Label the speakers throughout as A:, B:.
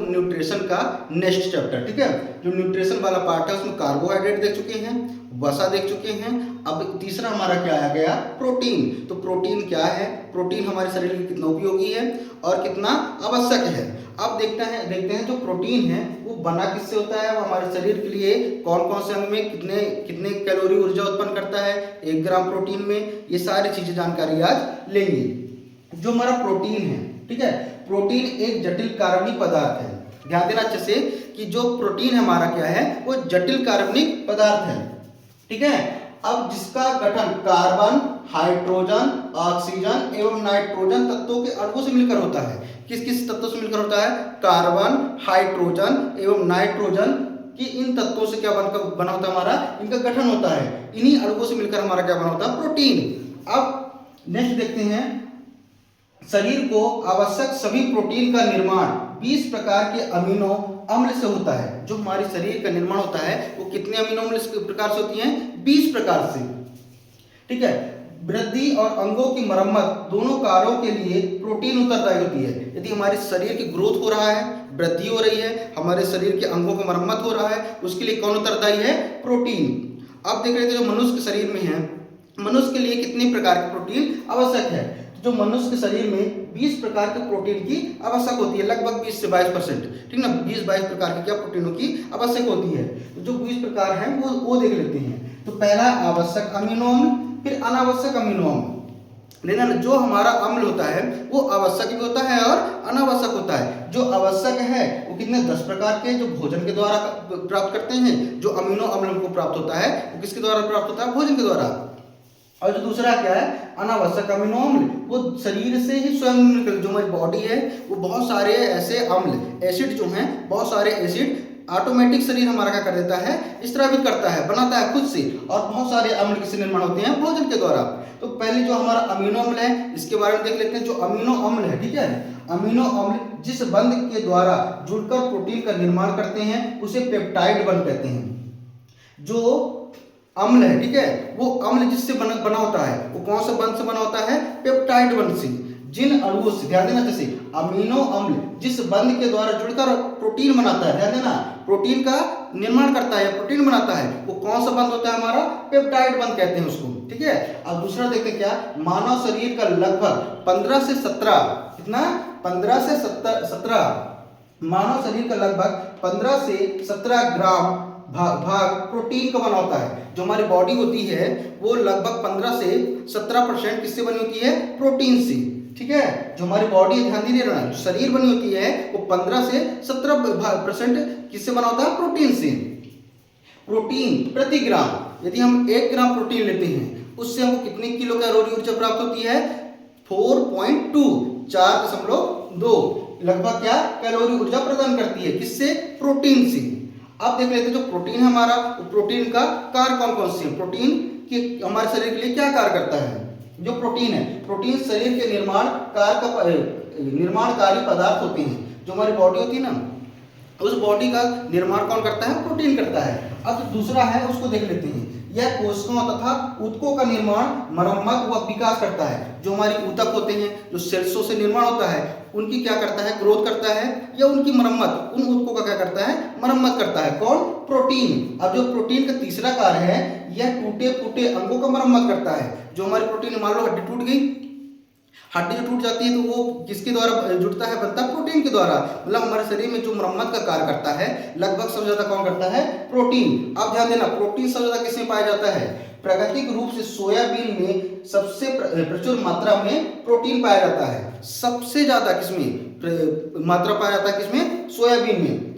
A: Nutrition का next chapter, ठीक है। जो न्यूट्रिशन वाला पार्ट है उसमें कार्बोहाइड्रेट देख चुके हैं, वसा देख चुके हैं। अब तीसरा हमारा क्या आ गया, प्रोटीन। तो प्रोटीन क्या है, प्रोटीन हमारे शरीर के लिए कितना उपयोगी है और कितना आवश्यक है। अब देखते हैं जो प्रोटीन है वो बना किससे होता है, वो हमारे शरीर के लिए कौन कौन से अंग में कितने कितने कैलोरी ऊर्जा उत्पन्न करता है 1 ग्राम प्रोटीन में, ये सारी चीजें जानकारी आज लेंगे। जो हमारा प्रोटीन है, ठीक है, प्रोटीन एक जटिल कार्बनिक पदार्थ है। ध्यान देना अच्छे से कि जो प्रोटीन हमारा क्या है वो जटिल कार्बनिक पदार्थ है, ठीक है। अब जिसका गठन कार्बन, हाइड्रोजन, ऑक्सीजन एवं नाइट्रोजन तत्वों के अणुओं से मिलकर होता है। किस किस तत्वों से मिलकर होता है, कार्बन, हाइड्रोजन एवं नाइट्रोजन कि इन तत्वों से क्या बना होता है हमारा, इनका गठन होता है। इन्हीं अणुओं से मिलकर हमारा क्या बना होता है, प्रोटीन। अब नेक्स्ट देखते हैं, शरीर को आवश्यक सभी प्रोटीन का निर्माण 20 प्रकार के अमीनो अम्ल से होता है। जो हमारे शरीर का निर्माण होता है वो कितने अमीनो अम्ल प्रकार से होती हैं, 20 प्रकार से, ठीक है। वृद्धि और अंगों की मरम्मत दोनों कार्यों के लिए प्रोटीन उत्तरदायी होती है। यदि हमारे शरीर की ग्रोथ हो रहा है, वृद्धि हो रही है, हमारे शरीर के अंगों की मरम्मत हो रहा है, उसके लिए कौन उत्तरदायी है, प्रोटीन। अब देख रहे थे जो मनुष्य के शरीर में है, मनुष्य के लिए कितने प्रकार के प्रोटीन आवश्यक है। जो मनुष्य के शरीर में 20 प्रकार के प्रोटीन की आवश्यक होती है, लगभग 20 से 22%, ठीक ना, 20-22 प्रकार की क्या प्रोटीनों की आवश्यक होती है। तो जो 20 प्रकार हैं वो देख लेते हैं। तो पहला आवश्यक अमीनो अम्ल, फिर अनावश्यक अमीनो अम्ल। लेकिन जो हमारा अम्ल होता है वो आवश्यक भी होता है और अनावश्यक होता है। जो आवश्यक है वो कितने 10 प्रकार के जो भोजन के द्वारा प्राप्त करते हैं। जो अमीनो अम्ल हमको प्राप्त होता है वो किसके द्वारा प्राप्त होता है, भोजन के द्वारा। और जो दूसरा क्या है, अनावश्यक अमीनो अम्ल, वो शरीर से ही स्वयं निकल, जो हमारी बॉडी है वो बहुत सारे ऐसे अम्ल, एसिड जो हैं, बहुत सारे एसिड ऑटोमेटिक शरीर हमारा क्या कर देता है, इस तरह भी करता है, बनाता है खुद से। और बहुत सारे अम्ल किससे निर्माण होते हैं, भोजन के द्वारा। तो पहले जो हमारा अमीनो अम्ल है इसके बारे में देख लेते हैं। जो अमीनो अम्ल है, ठीक है, अमीनो अम्ल जिस बंध के द्वारा जुड़कर प्रोटीन का निर्माण करते हैं उसे पेप्टाइड बंध कहते हैं। जो अम्ल है, ठीक है, वो अम्ल जिससे बना होता है वो कौन सा बंध से बना होता है, पेप्टाइड बंध से। जिन अणुओं से, ध्यान देना, जैसे अमीनो अम्ल जिस बंध के द्वारा जुड़कर प्रोटीन बनाता है, ध्यान देना, प्रोटीन का निर्माण करता है, प्रोटीन बनाता है, वो कौन सा बंध होता है हमारा, पेप्टाइड बंध कहते हैं उसको, ठीक है। अब दूसरा देखते हैं क्या, मानव शरीर का लगभग 15 से 17, कितना, 15 से 17, मानव शरीर का लगभग 15 से 17 ग्राम भाग प्रोटीन का बना होता है। जो हमारी बॉडी होती है वो लगभग 15 से 17% किससे बनी होती है, प्रोटीन से, ठीक है। जो हमारी बॉडी, ध्यान दीजिए ना, जो शरीर बनी होती है वो 15 से 17% किससे बना होता है, प्रोटीन से। प्रोटीन प्रति ग्राम, यदि हम 1 ग्राम प्रोटीन लेते हैं उससे हमको कितने किलो कैलोरी ऊर्जा प्राप्त होती है, 4.2, 4.2 लगभग क्या कैलोरी ऊर्जा प्रदान करती है, किससे, प्रोटीन से। अब देख लेते हैं जो प्रोटीन है हमारा, वो प्रोटीन का कार्य कौन कौन से, प्रोटीन के हमारे शरीर के लिए क्या कार्य करता है। जो प्रोटीन है, प्रोटीन शरीर के निर्माणकारी पदार्थ होते हैं। जो हमारी बॉडी होती है ना, उस बॉडी का निर्माण कौन करता है, प्रोटीन करता है। अब जो दूसरा है उसको देख लेते हैं, यह कोशिकाओं तथा ऊतकों का निर्माण, मरम्मत व विकास करता है। जो हमारी ऊतक होते हैं, जो सेल्सों से निर्माण होता है, उनकी क्या करता है, ग्रोथ करता है, या उनकी मरम्मत, उन ऊतकों का क्या करता है, मरम्मत करता है, कौन, प्रोटीन। अब जो प्रोटीन का तीसरा कार्य है, यह टूटे फूटे अंगों का मरम्मत करता है। जो हमारी प्रोटीन, मान लो हड्डी टूट गई, हड्डी जो टूट जाती है तो वो किसके द्वारा जुड़ता है, बनता है प्रोटीन के द्वारा। मतलब हमारे शरीर में जो मरम्मत का कार्य करता है लगभग सबसे ज्यादा कौन करता है, प्रोटीन। अब ध्यान देना, प्रोटीन सबसे ज्यादा किसमें पाया जाता है, प्राकृतिक रूप से सोयाबीन में सबसे प्रचुर मात्रा में प्रोटीन पाया जाता है। सबसे ज्यादा किसमें मात्रा पाया जाता है, किसमें, सोयाबीन में।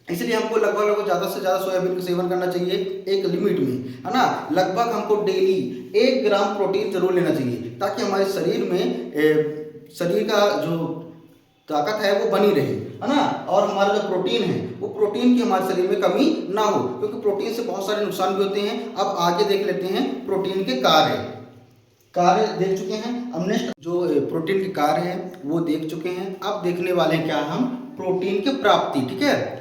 A: इसलिए हमको लगभग ज़्यादा से ज़्यादा सोयाबीन का सेवन करना चाहिए एक लिमिट में, है ना। लगभग हमको डेली 1 ग्राम प्रोटीन जरूर लेना चाहिए ताकि हमारे शरीर में शरीर का जो ताकत है वो बनी रहे, है ना। और हमारा जो प्रोटीन है वो प्रोटीन की हमारे शरीर में कमी ना हो, क्योंकि प्रोटीन से बहुत सारे नुकसान भी होते हैं। अब आगे देख लेते हैं प्रोटीन के कार्य देख चुके हैं। अब नेक्स्ट जो प्रोटीन के कार्य है वो देख चुके हैं। अब देखने वाले हैं क्या हम, प्रोटीन की प्राप्ति, ठीक है।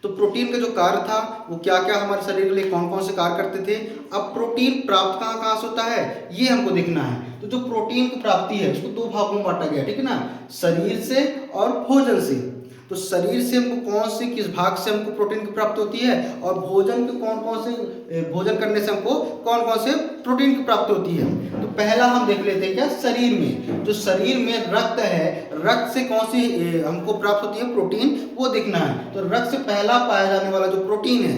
A: तो प्रोटीन का जो कार्य था वो क्या क्या हमारे शरीर के लिए कौन कौन से कार्य करते थे। अब प्रोटीन प्राप्त कहाँ से होता है ये हमको देखना है। तो जो प्रोटीन की प्राप्ति है उसको 2 भागों में बांटा गया, ठीक है ना, शरीर से और भोजन से। तो शरीर से हमको कौन से किस भाग से हमको प्रोटीन की प्राप्ति होती है, और भोजन के कौन कौन से भोजन करने से हमको कौन कौन से प्रोटीन की प्राप्ति होती है। तो पहला हम देख लेते हैं क्या, शरीर में। जो शरीर में रक्त है, रक्त से कौन सी हमको प्राप्त होती है प्रोटीन, वो देखना है। तो रक्त से पहला पाया जाने वाला जो प्रोटीन है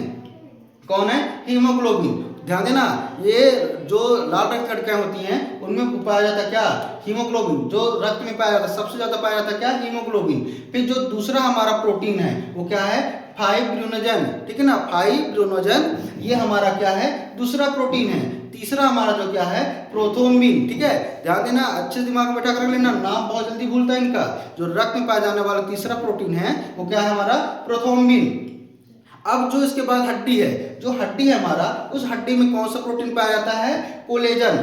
A: कौन है, हीमोग्लोबिन। ध्यान देना, ये जो लाल रक्त की कणिकाएं होती हैं उनमें पाया जाता है क्या, हीमोग्लोबिन। जो रक्त में पाया जाता है सबसे ज्यादा पाया जाता है क्या, हीमोग्लोबिन। फिर जो दूसरा हमारा प्रोटीन है वो क्या है, फाइब्रिनोजन, ठीक है ना, फाइब्रिनोजन, ये हमारा क्या है, दूसरा प्रोटीन है। तीसरा हमारा जो क्या है, प्रोथ्रोम्बिन, ठीक है। ध्यान देना, अच्छे दिमाग में बैठा कर लेना, नाम बहुत जल्दी भूलता है इनका। जो रक्त में पाया जाने वाला तीसरा प्रोटीन है वो क्या है हमारा, प्रोथ्रोम्बिन। अब जो इसके बाद हड्डी है, जो हड्डी है हमारा, उस हड्डी में कौन सा प्रोटीन पाया जाता है, कोलेजन।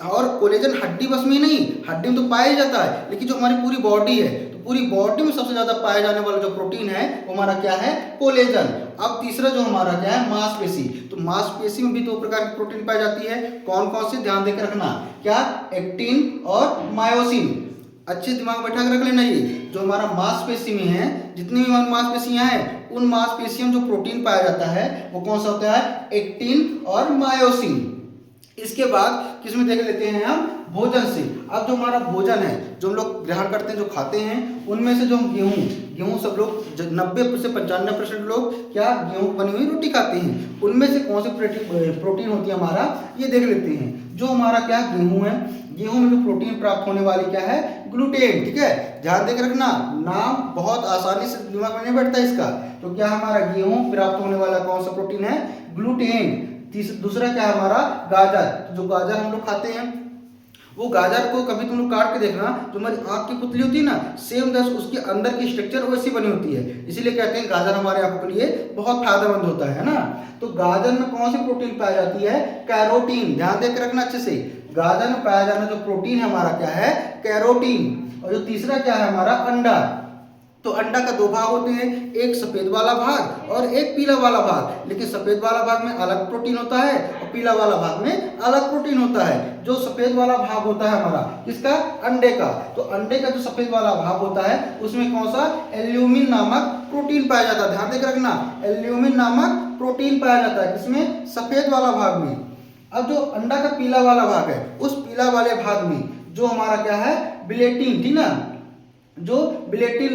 A: और कोलेजन हड्डी बस में नहीं, हड्डी में तो पाया जाता है, लेकिन जो हमारी पूरी बॉडी है, तो पूरी बॉडी में सबसे ज्यादा पाया जाने वाला जो प्रोटीन है वो हमारा क्या है, कोलेजन। अब तीसरा जो हमारा क्या है, मांसपेशी। तो मांसपेशी में भी दो प्रकार की प्रोटीन पाई जाती है, कौन कौन से, ध्यान देकर रखना, क्या, एक्टिन और मायोसिन। अच्छे दिमाग बैठा कर रख लेना। ये जो हमारा मांसपेशी में है, जितनी भी मांसपेशियां हैं, उन मांसपेशियों में जो प्रोटीन पाया जाता है वो कौन सा होता है, एक्टिन और मायोसिन। इसके बाद किसमें देख लेते हैं हम, भोजन से। अब जो हमारा भोजन है, जो हम लोग ग्रहण करते हैं, जो खाते हैं, उनमें से जो हम गेहूं सब लोग 90 से 95% लोग क्या, गेहूं बनी हुई रोटी खाते हैं। उनमें से कौन सी प्रोटीन होती है हमारा, ये देख लेते हैं। जो हमारा क्या, गेहूं है, गेहूं में जो प्रोटीन प्राप्त होने वाली क्या है, ग्लूटेन, ठीक है। ध्यान देकर रखना, नाम बहुत आसानी से दिमाग में नहीं बैठता इसका। तो क्या हमारा गेहूं प्राप्त होने वाला कौन सा प्रोटीन है, ग्लूटेन। दूसरा क्या है हमारा, गाजर। जो गाजर हम लोग खाते हैं, वो गाजर को कभी तुम लोग काट के देखना, जो हमारी आंख की पुतली होती है ना, सेम दस उसके अंदर की स्ट्रक्चर वैसी बनी होती है। इसीलिए कहते हैं गाजर हमारे आंखों के लिए बहुत फायदेमंद होता है ना। तो गाजर में कौन सी प्रोटीन पाई जाती है, कैरोटीन। ध्यान देकर रखना अच्छे से, गाजर में पाया जाना जो प्रोटीन है हमारा क्या है, कैरोटीन। और जो तीसरा क्या है हमारा, अंडा। तो अंडा का दो भाग होते हैं, एक सफेद वाला भाग और एक पीला वाला भाग। लेकिन सफेद वाला भाग में अलग प्रोटीन होता है और पीला वाला भाग में अलग प्रोटीन होता है। जो सफेद वाला भाग होता है हमारा किसका, अंडे का। तो अंडे का जो सफेद वाला भाग होता है उसमें कौन सा, एल्यूमिन नामक प्रोटीन पाया जाता है। ध्यान देकर रखना, एल्यूमिन नामक प्रोटीन पाया जाता है किसमें, सफेद वाला भाग में। अब जो अंडा का पीला वाला भाग है, उस पीला वाले भाग में जो हमारा क्या है, बिलेटिन, ठीक ना, जो बिटेलिन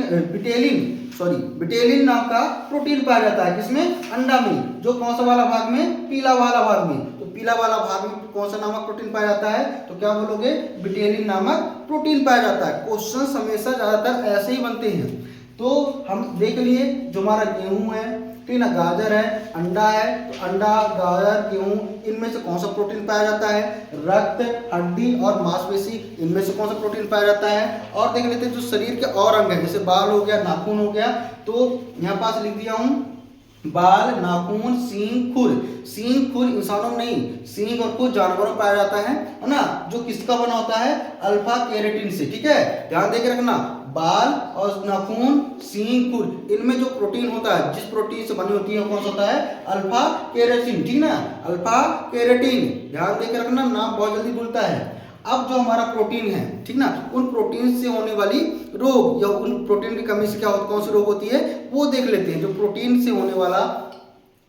A: नाम का प्रोटीन पाया जाता है किसमें, अंडा में। जो कौन सा वाला भाग में, पीला वाला भाग में। तो पीला वाला भाग में कौन सा नामक प्रोटीन पाया जाता है, तो क्या बोलोगे, बिटेलिन नामक प्रोटीन पाया जाता है। क्वेश्चन हमेशा ज्यादातर ऐसे ही बनते हैं। तो हम देख लिए, जो हमारा गेहूं है, ठीक ना, गाजर है, अंडा है। तो अंडा, गाजर, गेहूं, इनमें से कौन सा प्रोटीन पाया जाता है, रक्त, हड्डी और मांसपेशी, इनमें से कौन सा प्रोटीन पाया जाता है। और देख लेते हैं जो शरीर के और अंग है, जैसे बाल हो गया, नाखून हो गया। तो यहाँ पास लिख दिया हूं, बाल, नाखून, सींग, खुर। सींग, खुर इंसानों में नहीं, सींग और खुर जानवरों में पाया जाता है ना। जो किसका बना होता है, अल्फा केराटिन से, ठीक है। ध्यान देकर रखना, बाल और नाखून, सींग, खुर, इनमें जो प्रोटीन होता है, जिस प्रोटीन से बनी होती है कौन सा होता है, अल्फा केराटिन, ठीक ना, अल्फा केराटिन। ध्यान देकर रखना, नाम बहुत जल्दी भूलता है। अब जो हमारा प्रोटीन है, ठीक ना, उन प्रोटीन से होने वाली रोग या उन प्रोटीन की कमी से क्या होता, कौन सी रोग होती है, वो देख लेते हैं। जो प्रोटीन से होने वाला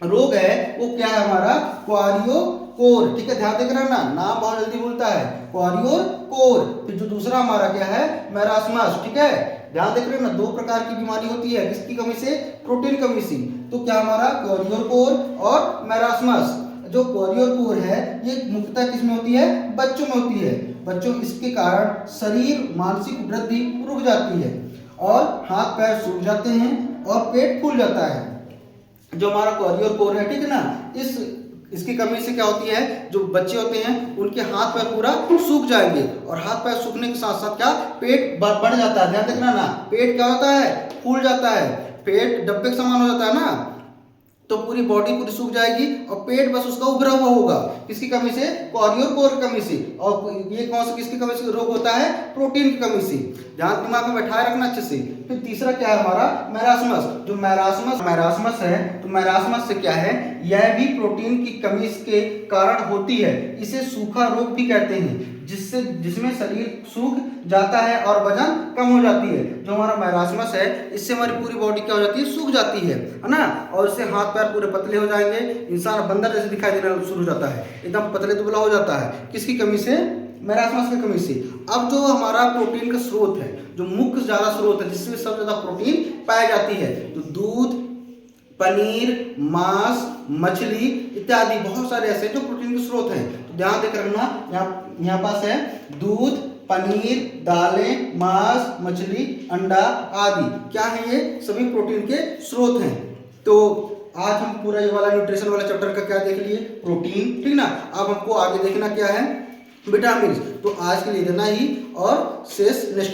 A: रोग है वो क्या है हमारा, क्वारियोकोर, ठीक है। ध्यान देकर रखना, नाम बहुत जल्दी भूलता है, क्वारियोकोर। फिर जो दूसरा हमारा क्या है, मैरास्मस, ठीक है। ध्यान देकर रखना, दो प्रकार की बीमारी होती है, किसकी कमी से, प्रोटीन कमी से। तो क्या हमारा, क्वारियोकोर और मैरास्मस। जो क्वारियोकोर है ये मुख्यतः किसमें होती है, बच्चों में होती है। बच्चों, इसके कारण शरीर मानसिक वृद्धि रुक जाती है और हाथ पैर सूख जाते हैं और पेट फूल जाता है। जो हमारा क्वारियोकोर है, ठीक है ना, इसकी कमी से क्या होती है, जो बच्चे होते हैं उनके हाथ पैर पूरा सूख जाएंगे और हाथ पैर सूखने के साथ साथ क्या, पेट बढ़ जाता है। ध्यान देखना ना, पेट क्या होता है, फूल जाता है। पेट डब्बे के समान हो जाता है ना, तो पूरी बॉडी पूरी सूख जाएगी और पेट बस उसका उभरा हुआ होगा। किसकी कमी से, क्वारियोकोर की कमी से। और ये कौन सा किसकी कमी से रोग होता है, प्रोटीन की कमी से। ध्यान दिमाग में बैठाए रखना अच्छे से, फिर तीसरा क्या है हमारा मैरास्मस। जो मैरास्मस है, तो मैरास्मस से क्या है, यह भी प्रोटीन की कमी के कारण होती है। इसे सूखा रोग भी कहते हैं, जिसमें शरीर सूख जाता है और वजन कम हो जाती है। जो हमारा मैरास्मस है, इससे हमारी पूरी बॉडी क्या हो जाती है, सूख जाती है ना, और इससे हाथ पैर पूरे पतले हो जाएंगे, इंसान बंदर जैसे दिखाई देना शुरू हो जाता है, एकदम पतले दुबला हो जाता है। किसकी कमी से, मैरास्मस की कमी से। अब जो हमारा प्रोटीन का स्रोत है, जो मुख्य ज्यादा स्रोत है जिससे सबसे ज्यादा प्रोटीन पाई जाती है, तो दूध, पनीर, मांस, मछली इत्यादि बहुत सारे ऐसे जो प्रोटीन के स्रोत हैं। तो ध्यान देकर रखना, यहाँ पास है दूध, पनीर, दालें, मांस, मछली, अंडा आदि क्या है, ये सभी प्रोटीन के स्रोत हैं। तो आज हम पूरा ये वाला न्यूट्रिशन वाला चैप्टर का क्या देख लिए, प्रोटीन, ठीक ना। अब हमको आगे देखना क्या है, विटामिन। तो आज के लिए इतना ही और शेष नेक्स्ट